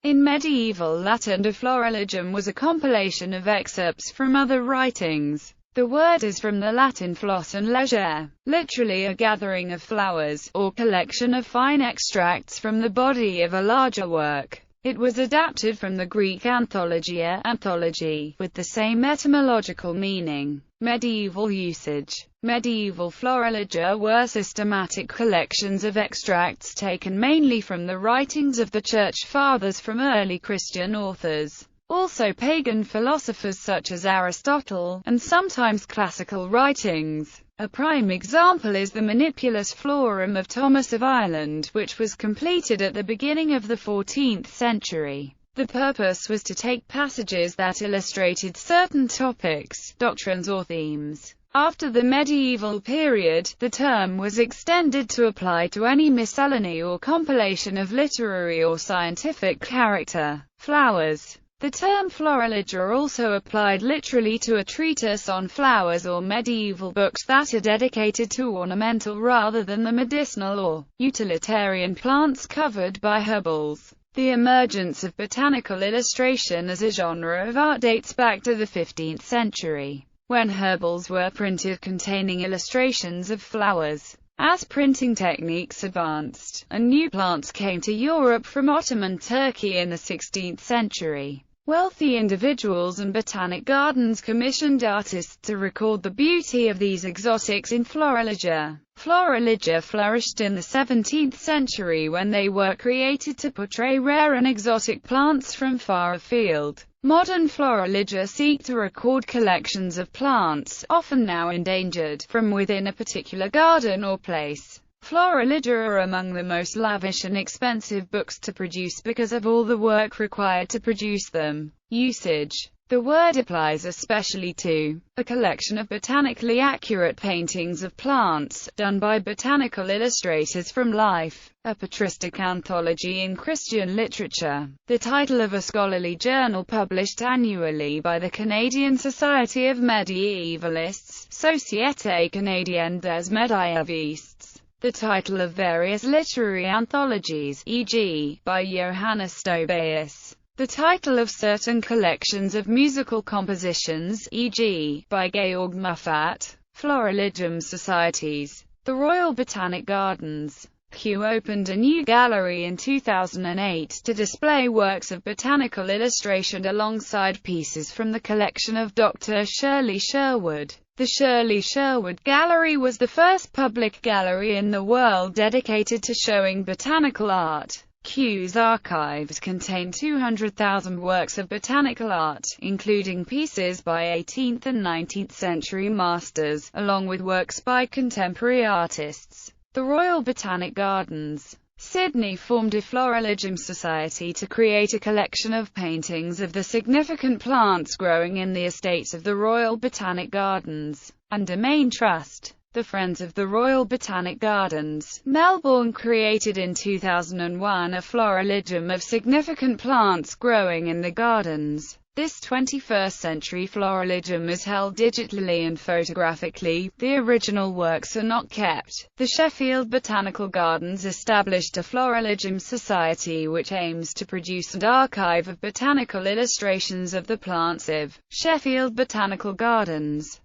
In medieval Latin, de Florilegium was a compilation of excerpts from other writings. The word is from the Latin flos and legere, literally a gathering of flowers, or collection of fine extracts from the body of a larger work. It was adapted from the Greek anthologia, anthology, with the same etymological meaning. Medieval usage. Medieval florilegia were systematic collections of extracts taken mainly from the writings of the Church Fathers from early Christian authors. Also pagan philosophers such as Aristotle, and sometimes classical writings. A prime example is the Manipulus Florum of Thomas of Ireland, which was completed at the beginning of the 14th century. The purpose was to take passages that illustrated certain topics, doctrines or themes. After the medieval period, the term was extended to apply to any miscellany or compilation of literary or scientific character. Flowers. The term florilegia also applied literally to a treatise on flowers or medieval books that are dedicated to ornamental rather than the medicinal or utilitarian plants covered by herbals. The emergence of botanical illustration as a genre of art dates back to the 15th century, when herbals were printed containing illustrations of flowers. As printing techniques advanced, and new plants came to Europe from Ottoman Turkey in the 16th century, wealthy individuals and botanic gardens commissioned artists to record the beauty of these exotics in florilegia. Florilegia flourished in the 17th century when they were created to portray rare and exotic plants from far afield. Modern florilegia seek to record collections of plants, often now endangered, from within a particular garden or place. Florilegia are among the most lavish and expensive books to produce because of all the work required to produce them. Usage. The word applies especially to a collection of botanically accurate paintings of plants, done by botanical illustrators from life. A patristic anthology in Christian literature. The title of a scholarly journal published annually by the Canadian Society of Medievalists, Société Canadienne des Médiévistes. The title of various literary anthologies, e.g., by Johannes Stobaeus. The title of certain collections of musical compositions, e.g., by Georg Muffat. Florilegium Societies. The Royal Botanic Gardens. Kew opened a new gallery in 2008 to display works of botanical illustration alongside pieces from the collection of Dr. Shirley Sherwood. The Shirley Sherwood Gallery was the first public gallery in the world dedicated to showing botanical art. Kew's archives contain 200,000 works of botanical art, including pieces by 18th and 19th century masters, along with works by contemporary artists. The Royal Botanic Gardens. Sydney formed a Florilegium Society to create a collection of paintings of the significant plants growing in the estates of the Royal Botanic Gardens, and a main trust. The Friends of the Royal Botanic Gardens. Melbourne created in 2001 a Florilegium of significant plants growing in the gardens. This 21st century Florilegium is held digitally and photographically. The original works are not kept. The Sheffield Botanical Gardens established a Florilegium Society which aims to produce and archive of botanical illustrations of the plants of Sheffield Botanical Gardens.